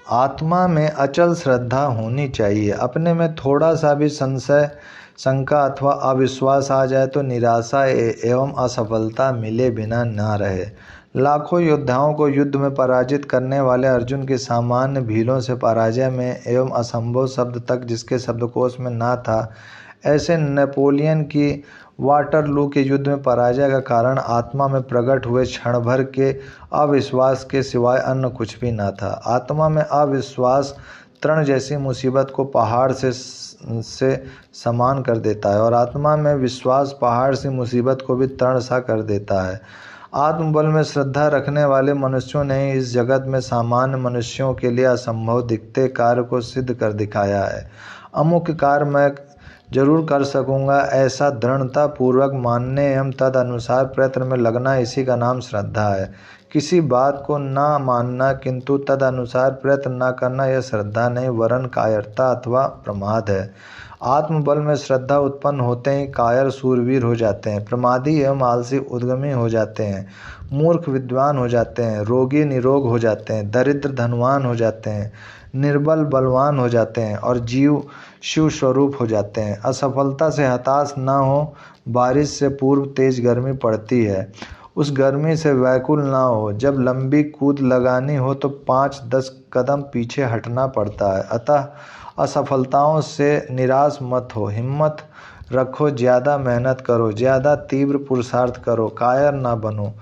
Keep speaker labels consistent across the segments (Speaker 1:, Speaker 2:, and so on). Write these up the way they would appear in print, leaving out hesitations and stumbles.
Speaker 1: आत्मा में अचल श्रद्धा होनी चाहिए। अपने में थोड़ा सा भी संशय, शंका अथवा अविश्वास आ जाए तो निराशा एवं असफलता मिले बिना न रहे। लाखों योद्धाओं को युद्ध में पराजित करने वाले अर्जुन की सामान्य भीलों से पराजय में एवं असंभव शब्द तक जिसके शब्दकोश में ना था, ऐसे नेपोलियन की वाटरलू के युद्ध में पराजय का कारण आत्मा में प्रकट हुए क्षण भर के अविश्वास के सिवाय अन्य कुछ भी न था। आत्मा में अविश्वास तृण जैसी मुसीबत को पहाड़ से समान कर देता है और आत्मा में विश्वास पहाड़ सी मुसीबत को भी तृण सा कर देता है। आत्मबल में श्रद्धा रखने वाले मनुष्यों ने इस जगत में सामान्य मनुष्यों के लिए असंभव दिखते कार्य को सिद्ध कर दिखाया है। अमुक कार्य मैं जरूर कर सकूंगा, ऐसा दृढ़ता पूर्वक मानने एवं तद अनुसार प्रयत्न में लगना, इसी का नाम श्रद्धा है। किसी बात को ना मानना किंतु तद अनुसार प्रयत्न न करना यह श्रद्धा नहीं वरन कायरता अथवा प्रमाद है। आत्मबल में श्रद्धा उत्पन्न होते ही कायर सूरवीर हो जाते हैं, प्रमादी एवं आलसी उद्यमी हो जाते हैं, मूर्ख विद्वान हो जाते हैं, रोगी निरोग हो जाते हैं, दरिद्र धनवान हो जाते हैं, निर्बल बलवान हो जाते हैं और जीव शिव स्वरूप हो जाते हैं। असफलता से हताश न हो, बारिश से पूर्व तेज गर्मी पड़ती है, उस गर्मी से व्याकुल ना हो। जब लंबी कूद लगानी हो तो 5-10 कदम पीछे हटना पड़ता है। अतः असफलताओं से निराश मत हो, हिम्मत रखो, ज़्यादा मेहनत करो, ज़्यादा तीव्र पुरुषार्थ करो, कायर ना बनो,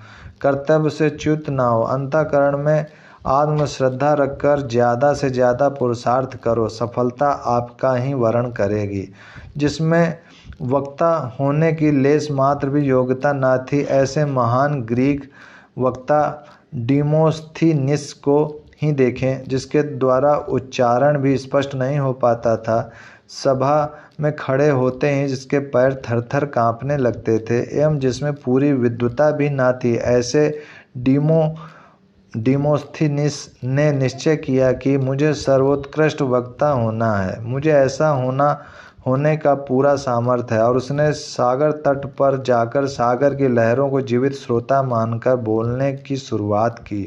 Speaker 1: कर्तव्य से च्युत ना हो। अंतःकरण में आत्मश्रद्धा रखकर ज़्यादा से ज़्यादा पुरुषार्थ करो, सफलता आपका ही वरण करेगी। जिसमें वक्ता होने की लेस मात्र भी योग्यता न थी, ऐसे महान ग्रीक वक्ता डिमोस्थीनिस को ही देखें, जिसके द्वारा उच्चारण भी स्पष्ट नहीं हो पाता था। सभा में खड़े होते ही जिसके पैर थर-थर कांपने लगते थे एवं जिसमें पूरी विद्वता भी न थी, ऐसे डिमोस्थीनिस ने निश्चय किया कि मुझे सर्वोत्कृष्ट वक्ता होना है, मुझे ऐसा होने का पूरा सामर्थ्य है। और उसने सागर तट पर जाकर सागर की लहरों को जीवित श्रोता मानकर बोलने की शुरुआत की।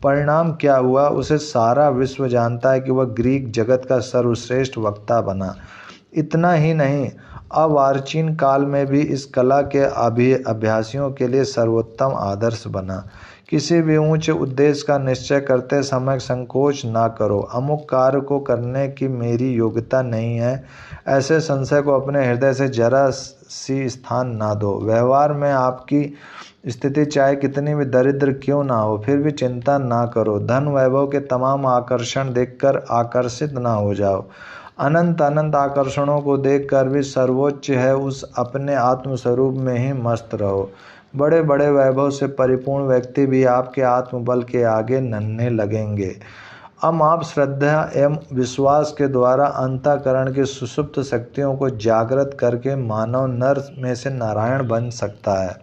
Speaker 1: परिणाम क्या हुआ, उसे सारा विश्व जानता है कि वह ग्रीक जगत का सर्वश्रेष्ठ वक्ता बना। इतना ही नहीं, अर्वाचीन काल में भी इस कला के अभ्यासियों के लिए सर्वोत्तम आदर्श बना। किसी भी ऊंचे उद्देश्य का निश्चय करते समय संकोच ना करो। अमुक कार्य को करने की मेरी योग्यता नहीं है, ऐसे संशय को अपने हृदय से जरा सी स्थान ना दो। व्यवहार में आपकी स्थिति चाहे कितनी भी दरिद्र क्यों ना हो, फिर भी चिंता ना करो। धन वैभव के तमाम आकर्षण देखकर आकर्षित ना हो जाओ। अनंत अनंत आकर्षणों को देखकर भी सर्वोच्च है उस अपने आत्मस्वरूप में ही मस्त रहो। बड़े बड़े वैभव से परिपूर्ण व्यक्ति भी आपके आत्मबल के आगे नन्हे लगेंगे। अब आप श्रद्धा एवं विश्वास के द्वारा अंतःकरण की सुषुप्त शक्तियों को जागृत करके मानव नर में से नारायण बन सकता है।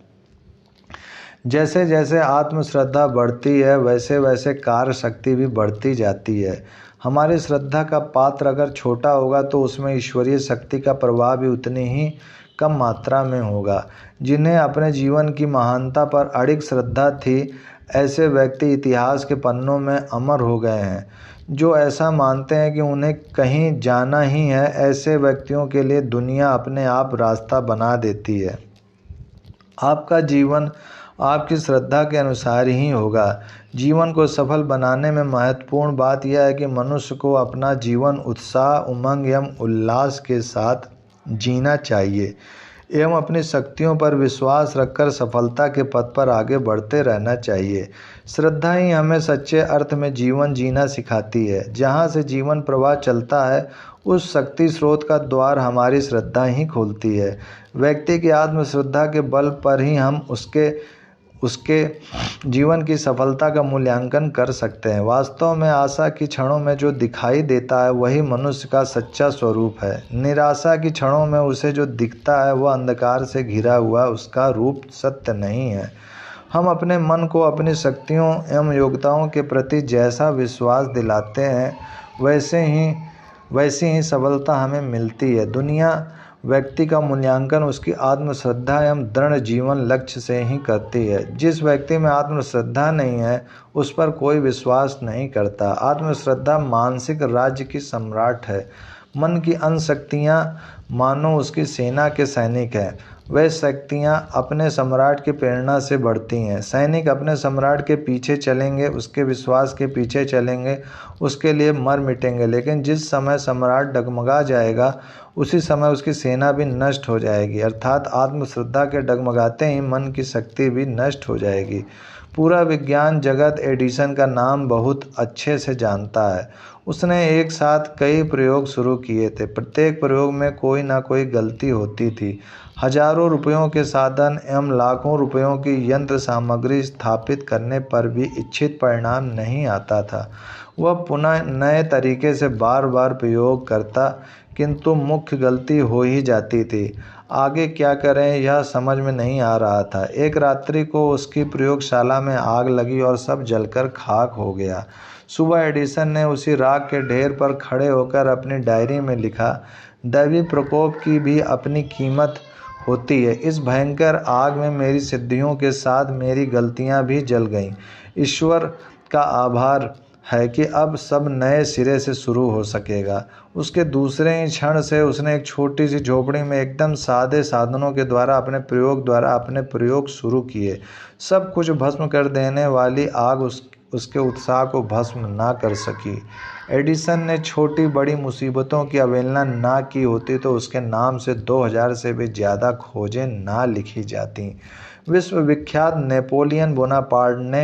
Speaker 1: जैसे जैसे आत्मश्रद्धा बढ़ती है वैसे वैसे कार्य शक्ति भी बढ़ती जाती है। हमारी श्रद्धा का पात्र अगर छोटा होगा तो उसमें ईश्वरीय शक्ति का प्रभाव भी उतनी ही कम मात्रा में होगा। जिन्हें अपने जीवन की महानता पर अडिग श्रद्धा थी, ऐसे व्यक्ति इतिहास के पन्नों में अमर हो गए हैं। जो ऐसा मानते हैं कि उन्हें कहीं जाना ही है, ऐसे व्यक्तियों के लिए दुनिया अपने आप रास्ता बना देती है। आपका जीवन आपकी श्रद्धा के अनुसार ही होगा। जीवन को सफल बनाने में महत्वपूर्ण बात यह है कि मनुष्य को अपना जीवन उत्साह, उमंग एवं उल्लास के साथ जीना चाहिए एवं अपनी शक्तियों पर विश्वास रखकर सफलता के पथ पर आगे बढ़ते रहना चाहिए। श्रद्धा ही हमें सच्चे अर्थ में जीवन जीना सिखाती है। जहाँ से जीवन प्रवाह चलता है, उस शक्ति स्रोत का द्वार हमारी श्रद्धा ही खोलती है। व्यक्ति की आत्मश्रद्धा के बल पर ही हम उसके जीवन की सफलता का मूल्यांकन कर सकते हैं। वास्तव में आशा की क्षणों में जो दिखाई देता है वही मनुष्य का सच्चा स्वरूप है। निराशा की क्षणों में उसे जो दिखता है वह अंधकार से घिरा हुआ उसका रूप सत्य नहीं है। हम अपने मन को अपनी शक्तियों एवं योग्यताओं के प्रति जैसा विश्वास दिलाते हैं वैसी ही सफलता हमें मिलती है। दुनिया व्यक्ति का मूल्यांकन उसकी आत्मश्रद्धा एवं दृढ़ जीवन लक्ष्य से ही करती है। जिस व्यक्ति में आत्मश्रद्धा नहीं है उस पर कोई विश्वास नहीं करता। आत्मश्रद्धा मानसिक राज्य की सम्राट है। मन की अन्य शक्तियाँ मानो उसकी सेना के सैनिक हैं। वह शक्तियाँ अपने सम्राट की प्रेरणा से बढ़ती हैं। सैनिक अपने सम्राट के पीछे चलेंगे, उसके विश्वास के पीछे चलेंगे, उसके लिए मर मिटेंगे। लेकिन जिस समय सम्राट डगमगा जाएगा उसी समय उसकी सेना भी नष्ट हो जाएगी। अर्थात आत्मश्रद्धा के डगमगाते ही मन की शक्ति भी नष्ट हो जाएगी। पूरा विज्ञान जगत एडिसन का नाम बहुत अच्छे से जानता है। उसने एक साथ कई प्रयोग शुरू किए थे। प्रत्येक प्रयोग में कोई ना कोई गलती होती थी। हजारों रुपयों के साधन एवं लाखों रुपयों की यंत्र सामग्री स्थापित करने पर भी इच्छित परिणाम नहीं आता था। वह पुनः नए तरीके से बार बार प्रयोग करता, किंतु मुख्य गलती हो ही जाती थी। आगे क्या करें यह समझ में नहीं आ रहा था। एक रात्रि को उसकी प्रयोगशाला में आग लगी और सब जलकर खाक हो गया। सुबह एडिसन ने उसी राख के ढेर पर खड़े होकर अपनी डायरी में लिखा, दैवी प्रकोप की भी अपनी कीमत होती है। इस भयंकर आग में मेरी सिद्धियों के साथ मेरी गलतियां भी जल गईं। ईश्वर का आभार है कि अब सब नए सिरे से शुरू हो सकेगा। उसके दूसरे ही क्षण से उसने एक छोटी सी झोपड़ी में एकदम सादे साधनों के द्वारा अपने प्रयोग शुरू किए। सब कुछ भस्म कर देने वाली आग उसके उत्साह को भस्म ना कर सकी। एडिसन ने छोटी बड़ी मुसीबतों की अवहेलना ना की होती तो उसके नाम से 2000 से भी ज़्यादा खोजें ना लिखी जाती। विश्वविख्यात नेपोलियन बोनापार्ट ने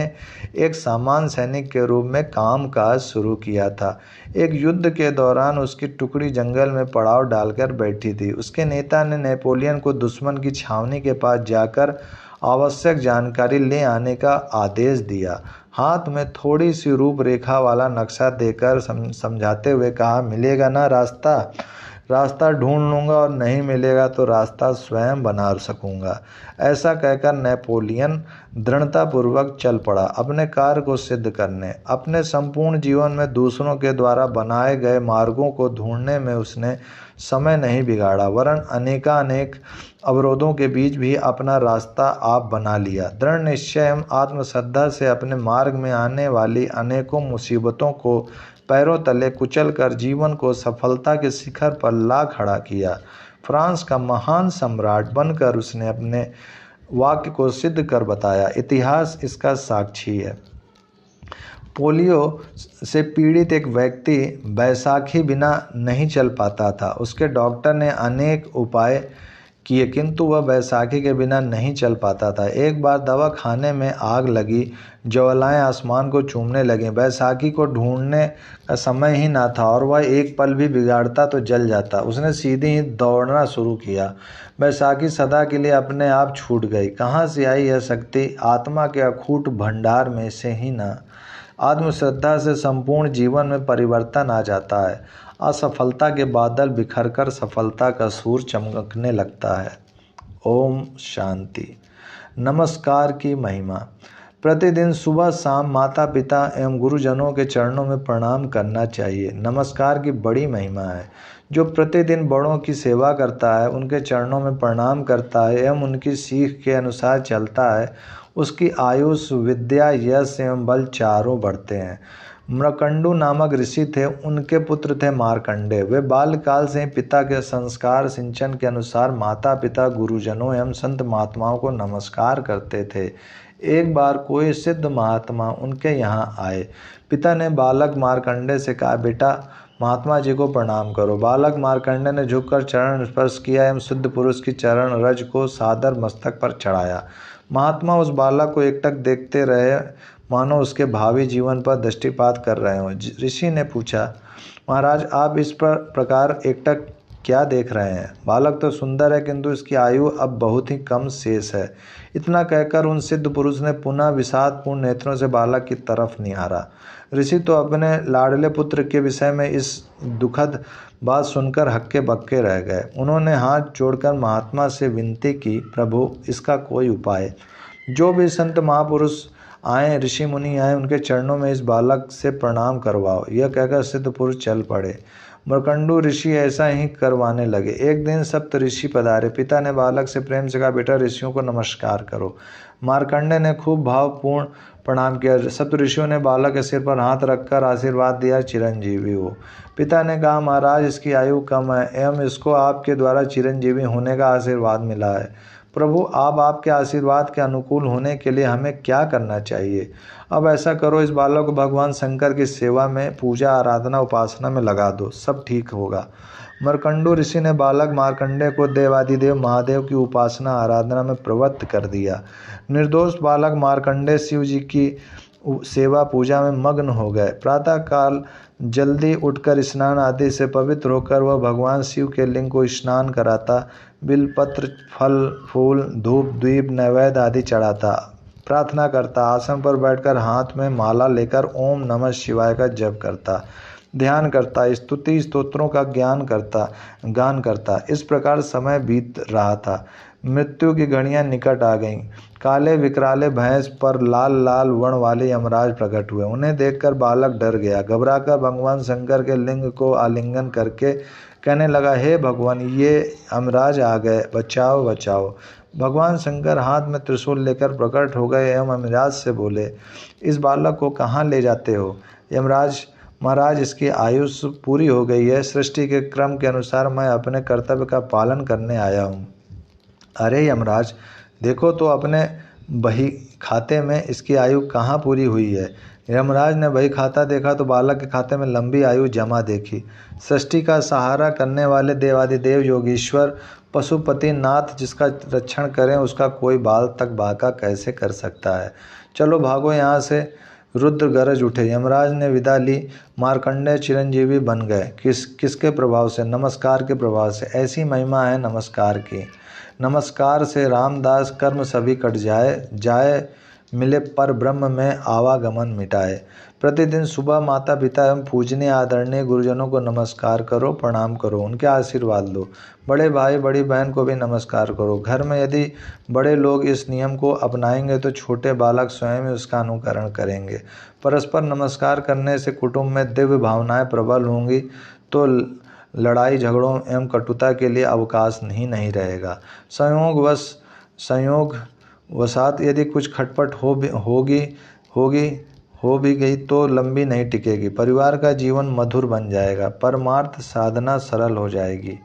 Speaker 1: एक सामान्य सैनिक के रूप में कामकाज शुरू किया था। एक युद्ध के दौरान उसकी टुकड़ी जंगल में पड़ाव डालकर बैठी थी। उसके नेता ने नेपोलियन को दुश्मन की छावनी के पास जाकर आवश्यक जानकारी ले आने का आदेश दिया। हाथ में थोड़ी सी रूपरेखा वाला नक्शा देकर समझाते हुए कहा, मिलेगा ना रास्ता ढूंढ लूँगा और नहीं मिलेगा तो रास्ता स्वयं बना सकूँगा। ऐसा कहकर नेपोलियन दृढ़तापूर्वक चल पड़ा अपने कार्य को सिद्ध करने। अपने संपूर्ण जीवन में दूसरों के द्वारा बनाए गए मार्गों को ढूंढने में उसने समय नहीं बिगाड़ा, वरन अनेकानेक अवरोधों के बीच भी अपना रास्ता आप बना लिया। दृढ़ निश्चय एवं आत्मश्रद्धा से अपने मार्ग में आने वाली अनेकों मुसीबतों को पैरों तले कुचल कर जीवन को सफलता के शिखर पर ला खड़ा किया। फ्रांस का महान सम्राट बनकर उसने अपने वाक्य को सिद्ध कर बताया। इतिहास इसका साक्षी है। पोलियो से पीड़ित एक व्यक्ति बैसाखी बिना नहीं चल पाता था। उसके डॉक्टर ने अनेक उपाय किए किंतु वह बैसाखी के बिना नहीं चल पाता था। एक बार दवा खाने में आग लगी, ज्वालाएं आसमान को चूमने लगीं। बैसाखी को ढूंढने का समय ही ना था और वह एक पल भी बिगाड़ता तो जल जाता। उसने सीधे ही दौड़ना शुरू किया। बैसाखी सदा के लिए अपने आप छूट गई। कहाँ से आई यह शक्ति? आत्मा के अखूट भंडार में से ही ना। आत्मश्रद्धा से संपूर्ण जीवन में परिवर्तन आ जाता है। असफलता के बादल बिखरकर सफलता का सूर्य चमकने लगता है। ओम शांति। नमस्कार की महिमा। प्रतिदिन सुबह शाम माता पिता एवं गुरुजनों के चरणों में प्रणाम करना चाहिए। नमस्कार की बड़ी महिमा है। जो प्रतिदिन बड़ों की सेवा करता है, उनके चरणों में प्रणाम करता है एवं उनकी सीख के अनुसार चलता है, उसकी आयुष, विद्या, यश एवं बल चारों बढ़ते हैं। मृकंडु नामक ऋषि थे, उनके पुत्र थे मार्कंडेय। वे बाल्यकाल से ही पिता के संस्कार सिंचन के अनुसार माता पिता, गुरुजनों एवं संत महात्माओं को नमस्कार करते थे। एक बार कोई सिद्ध महात्मा उनके यहाँ आए। पिता ने बालक मार्कंडेय से कहा, बेटा महात्मा जी को प्रणाम करो। बालक मार्कंडेय ने झुककर चरण स्पर्श किया एवं सिद्ध पुरुष की चरण रज को सादर मस्तक पर चढ़ाया। महात्मा उस बालक को एकटक देखते रहे, मानो उसके भावी जीवन पर दृष्टिपात कर रहे हों। ऋषि ने पूछा, महाराज आप इस प्रकार एकटक क्या देख रहे हैं? बालक तो सुंदर है किंतु इसकी आयु अब बहुत ही कम शेष है। इतना कहकर उन सिद्ध पुरुष ने पुनः विषादपूर्ण नेत्रों से बालक की तरफ निहारा। ऋषि तो अपने लाडले पुत्र के विषय में इस दुखद बात सुनकर हक्के बक्के रह गए। उन्होंने हाथ जोड़कर महात्मा से विनती की, प्रभु इसका कोई उपाय। जो भी संत महापुरुष आए, ऋषि मुनि आए, उनके चरणों में इस बालक से प्रणाम करवाओ। यह कहकर सिद्ध पुरुष चल पड़े। मार्कंडू ऋषि ऐसा ही करवाने लगे। एक दिन सप्त ऋषि पधारे। पिता ने बालक से प्रेम से कहा, बेटा ऋषियों को नमस्कार करो। मार्कंडे ने खूब भावपूर्ण प्रणाम किया। सप्त ऋषियों ने बालक के सिर पर हाथ रखकर आशीर्वाद दिया, चिरंजीवी हो। पिता ने कहा, महाराज इसकी आयु कम है एवं इसको आपके द्वारा चिरंजीवी होने का आशीर्वाद मिला है। प्रभु आप आपके आशीर्वाद के अनुकूल होने के लिए हमें क्या करना चाहिए? अब ऐसा करो, इस बालक को भगवान शंकर की सेवा में, पूजा आराधना उपासना में लगा दो, सब ठीक होगा। मार्कंडू ऋषि ने बालक मार्कंडे को देवादिदेव महादेव की उपासना आराधना में प्रवृत्त कर दिया। निर्दोष बालक मार्कंडे शिव जी की सेवा पूजा में मग्न हो गए। प्रातः काल जल्दी उठकर स्नान आदि से पवित्र होकर वह भगवान शिव के लिंग को स्नान कराता, बिलपत्र फल फूल धूप दीप नैवेद्य आदि चढ़ाता, प्रार्थना करता, आसन पर बैठकर हाथ में माला लेकर ओम नमः शिवाय का जप करता, ध्यान करता, स्तुति स्तोत्रों का गान करता। इस प्रकार समय बीत रहा था। मृत्यु की घड़ियां निकट आ गईं। काले विकराले भैंस पर लाल लाल वर्ण वाले यमराज प्रकट हुए। उन्हें देखकर बालक डर गया। घबराकर भगवान शंकर के लिंग को आलिंगन करके कहने लगा, हे भगवान ये यमराज आ गए, बचाओ बचाओ। भगवान शंकर हाथ में त्रिशूल लेकर प्रकट हो गए एवं यमराज से बोले, इस बालक को कहाँ ले जाते हो? यमराज, महाराज इसकी आयु पूरी हो गई है, सृष्टि के क्रम के अनुसार मैं अपने कर्तव्य का पालन करने आया हूँ। अरे यमराज, देखो तो अपने बही खाते में इसकी आयु कहाँ पूरी हुई है। यमराज ने बही खाता देखा तो बालक के खाते में लंबी आयु जमा देखी। सृष्टि का सहारा करने वाले देवादिदेव योगीश्वर पशुपति नाथ जिसका रक्षण करें, उसका कोई बाल तक बाका कैसे कर सकता है। चलो भागो यहाँ से। रुद्र गरज उठे। यमराज ने विदा ली। मार्कंडेय चिरंजीवी बन गए। किसके प्रभाव से? नमस्कार के प्रभाव से। ऐसी महिमा है नमस्कार की। नमस्कार से रामदास कर्म सभी कट जाए मिले पर ब्रह्म में आवागमन मिटाए। प्रतिदिन सुबह माता पिता एवं पूजनीय आदरणीय गुरुजनों को नमस्कार करो, प्रणाम करो, उनके आशीर्वाद लो। बड़े भाई बड़ी बहन को भी नमस्कार करो। घर में यदि बड़े लोग इस नियम को अपनाएंगे तो छोटे बालक स्वयं ही उसका अनुकरण करेंगे। परस्पर नमस्कार करने से कुटुंब में दिव्य भावनाएं प्रबल होंगी तो लड़ाई झगड़ों एवं कटुता के लिए अवकाश नहीं रहेगा। संयोगवशात यदि कुछ खटपट हो भी गई तो लंबी नहीं टिकेगी। परिवार का जीवन मधुर बन जाएगा। परमार्थ साधना सरल हो जाएगी।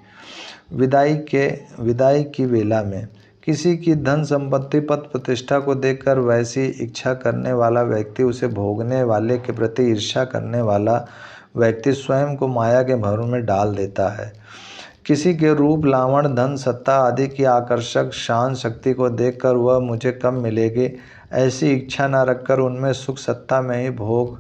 Speaker 1: विदाई की वेला में किसी की धन संपत्ति पद प्रतिष्ठा को देखकर वैसी इच्छा करने वाला व्यक्ति, उसे भोगने वाले के प्रति ईर्ष्या करने वाला व्यक्ति स्वयं को माया के भंवर में डाल देता है। किसी के रूप लावण धन सत्ता आदि की आकर्षक शान शक्ति को देखकर वह मुझे कब मिलेगी ऐसी इच्छा न रखकर उनमें सुख सत्ता में ही भोग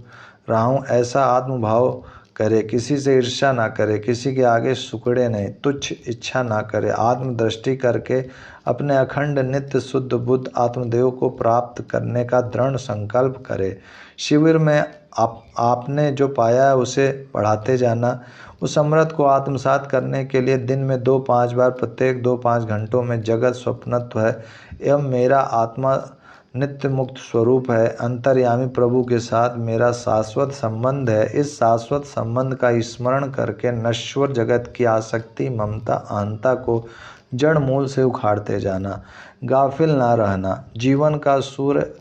Speaker 1: रहा हूँ ऐसा आत्मभाव करे। किसी से ईर्ष्या ना करे, किसी के आगे सुकड़े नहीं, तुच्छ इच्छा ना करे। आत्मदृष्टि करके अपने अखंड नित्य शुद्ध बुद्ध आत्मदेव को प्राप्त करने का दृढ़ संकल्प करे। शिविर में आपने जो पाया है उसे बढ़ाते जाना। उस अमृत को आत्मसात करने के लिए दिन में 2-5 बार प्रत्येक 2-5 घंटों में जगत स्वप्नत्व है एवं मेरा आत्मा नित्य मुक्त स्वरूप है। अंतर्यामी प्रभु के साथ मेरा शाश्वत संबंध है। इस शाश्वत संबंध का स्मरण करके नश्वर जगत की आसक्ति ममता अहंता को जड़ मूल से उखाड़ते जाना। गाफिल ना रहना। जीवन का सूर्य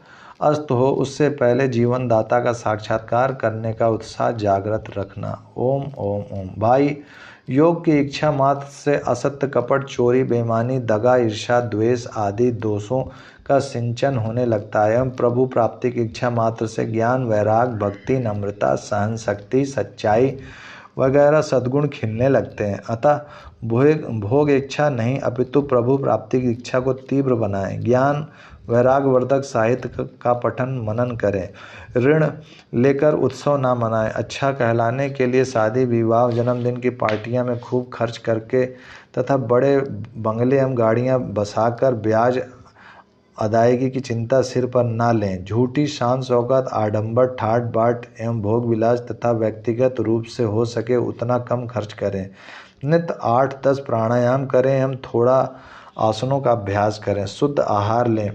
Speaker 1: अस्त हो उससे पहले जीवन दाता का साक्षात्कार करने का उत्साह जागृत रखना। ओम ओम ओम। भाई, योग की इच्छा मात्र से असत्य कपट चोरी बेईमानी दगा ईर्ष्या द्वेष आदि दोषों का सिंचन होने लगता है एवं प्रभु प्राप्ति की इच्छा मात्र से ज्ञान वैराग भक्ति नम्रता सहन शक्ति सच्चाई वगैरह सद्गुण खिलने लगते हैं। अतः भोग इच्छा नहीं अपितु प्रभु प्राप्ति की इच्छा को तीव्र बनाएं। ज्ञान वैराग वर्धक साहित्य का पठन मनन करें। ऋण लेकर उत्सव ना मनाएं। अच्छा कहलाने के लिए शादी विवाह जन्मदिन की पार्टियां में खूब खर्च करके तथा बड़े बंगले एवं गाड़ियां बसाकर ब्याज अदायगी की चिंता सिर पर ना लें। झूठी शान शौकत आडंबर ठाट बाट एवं भोग विलास तथा व्यक्तिगत रूप से हो सके उतना कम खर्च करें। नित्य 8-10 प्राणायाम करें एवं थोड़ा आसनों का अभ्यास करें। शुद्ध आहार लें।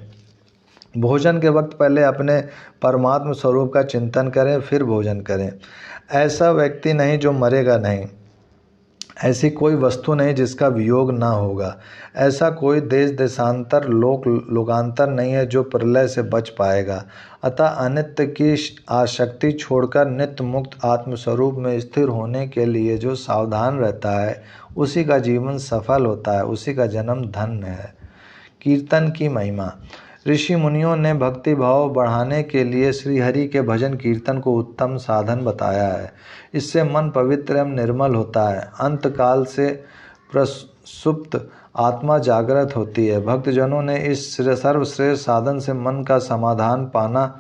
Speaker 1: भोजन के वक्त पहले अपने परमात्म स्वरूप का चिंतन करें फिर भोजन करें। ऐसा व्यक्ति नहीं जो मरेगा नहीं। ऐसी कोई वस्तु नहीं जिसका वियोग ना होगा। ऐसा कोई देश देशांतर लोक लोकांतर नहीं है जो प्रलय से बच पाएगा। अतः अनित्य की आसक्ति छोड़कर नित्य मुक्त आत्मस्वरूप में स्थिर होने के लिए जो सावधान रहता है उसी का जीवन सफल होता है, उसी का जन्म धन्य है। कीर्तन की महिमा। ऋषि मुनियों ने भक्ति भाव बढ़ाने के लिए श्रीहरि के भजन कीर्तन को उत्तम साधन बताया है। इससे मन पवित्र एवं निर्मल होता है। अंतकाल से प्रसुप्त आत्मा जागृत होती है। भक्तजनों ने इस सर्वश्रेष्ठ साधन से मन का समाधान पाना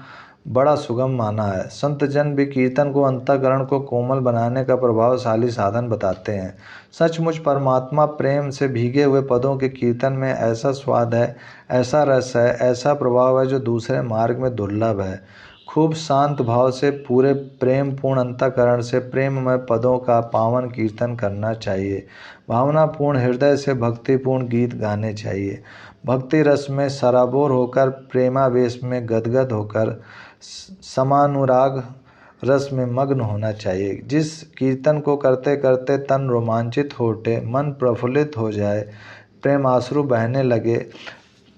Speaker 1: बड़ा सुगम माना है। संत जन भी कीर्तन को अंतःकरण को कोमल बनाने का प्रभावशाली साधन बताते हैं। सचमुच परमात्मा प्रेम से भीगे हुए पदों के कीर्तन में ऐसा स्वाद है, ऐसा रस है, ऐसा प्रभाव है जो दूसरे मार्ग में दुर्लभ है। खूब शांत भाव से पूरे प्रेम पूर्ण अंतःकरण से प्रेममय पदों का पावन कीर्तन करना चाहिए। भावनापूर्ण हृदय से भक्तिपूर्ण गीत गाने चाहिए। भक्ति रस में सराबोर होकर, प्रेमावेश में गदगद होकर, समानुराग रस में मग्न होना चाहिए। जिस कीर्तन को करते करते तन रोमांचित हो उठे, मन प्रफुल्लित हो जाए, प्रेमाश्रु बहने लगे,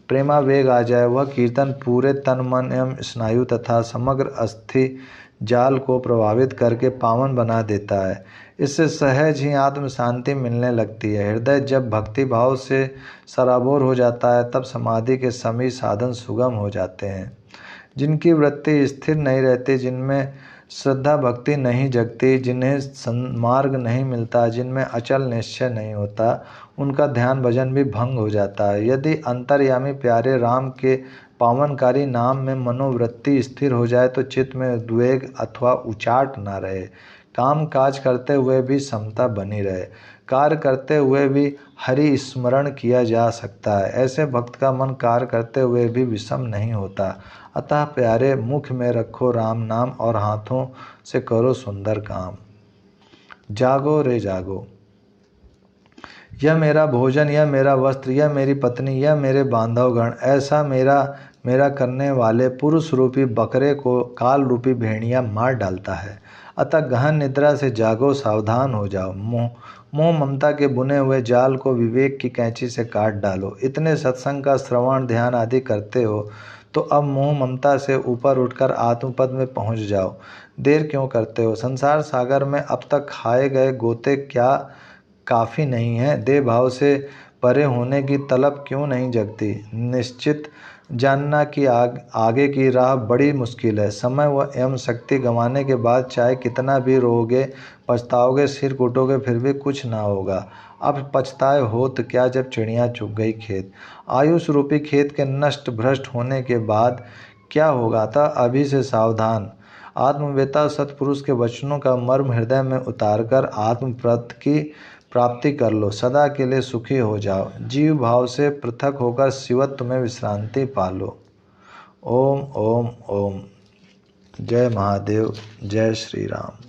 Speaker 1: प्रेमावेग आ जाए, वह कीर्तन पूरे तन मन एवं स्नायु तथा समग्र अस्थि जाल को प्रभावित करके पावन बना देता है। इससे सहज ही आत्म शांति मिलने लगती है। हृदय जब भक्ति भाव से सराबोर हो जाता है तब समाधि के सभी साधन सुगम हो जाते हैं। जिनकी वृत्ति स्थिर नहीं रहती, जिनमें श्रद्धा भक्ति नहीं जगती, जिन्हें सन्मार्ग नहीं मिलता, जिनमें अचल निश्चय नहीं होता, उनका ध्यान भजन भी भंग हो जाता है। यदि अंतर्यामी प्यारे राम के पावनकारी नाम में मनोवृत्ति स्थिर हो जाए तो चित्त में उद्वेग अथवा उचाट न रहे। काम काज करते हुए भी समता बनी रहे। कार्य करते हुए भी हरि स्मरण किया जा सकता है। ऐसे भक्त का मन कार्य करते हुए भी विषम नहीं होता। अतः प्यारे, मुख में रखो राम नाम और हाथों से करो सुंदर काम। जागो रे जागो। यह मेरा भोजन, यह मेरा वस्त्र, यह मेरी पत्नी, यह मेरे बांधवगण, ऐसा मेरा करने वाले पुरुष रूपी बकरे को काल रूपी भेड़िया मार डालता है। अतः गहन निद्रा से जागो, सावधान हो जाओ। मोह ममता के बुने हुए जाल को विवेक की कैंची से काट डालो। इतने सत्संग का श्रवण ध्यान आदि करते हो तो अब मोह ममता से ऊपर उठकर आत्मपद में पहुंच जाओ। देर क्यों करते हो? संसार सागर में अब तक खाए गए गोते क्या काफ़ी नहीं है? देह भाव से परे होने की तलब क्यों नहीं जगती? निश्चित जानना कि आगे की राह बड़ी मुश्किल है। समय व एवं शक्ति गंवाने के बाद चाहे कितना भी रोओगे, पछताओगे, सिर कूटोगे, फिर भी कुछ ना होगा। अब पछताए होत क्या जब चिड़िया चुग गई खेत। आयुष रूपी खेत के नष्ट भ्रष्ट होने के बाद क्या होगा? था अभी से सावधान। आत्मवेता सत्पुरुष के वचनों का मर्म हृदय में उतारकर आत्मप्रद की प्राप्ति कर लो। सदा के लिए सुखी हो जाओ। जीव भाव से पृथक होकर शिवत्व में विश्रांति पालो। ओम ओम ओम। जय महादेव। जय श्री राम।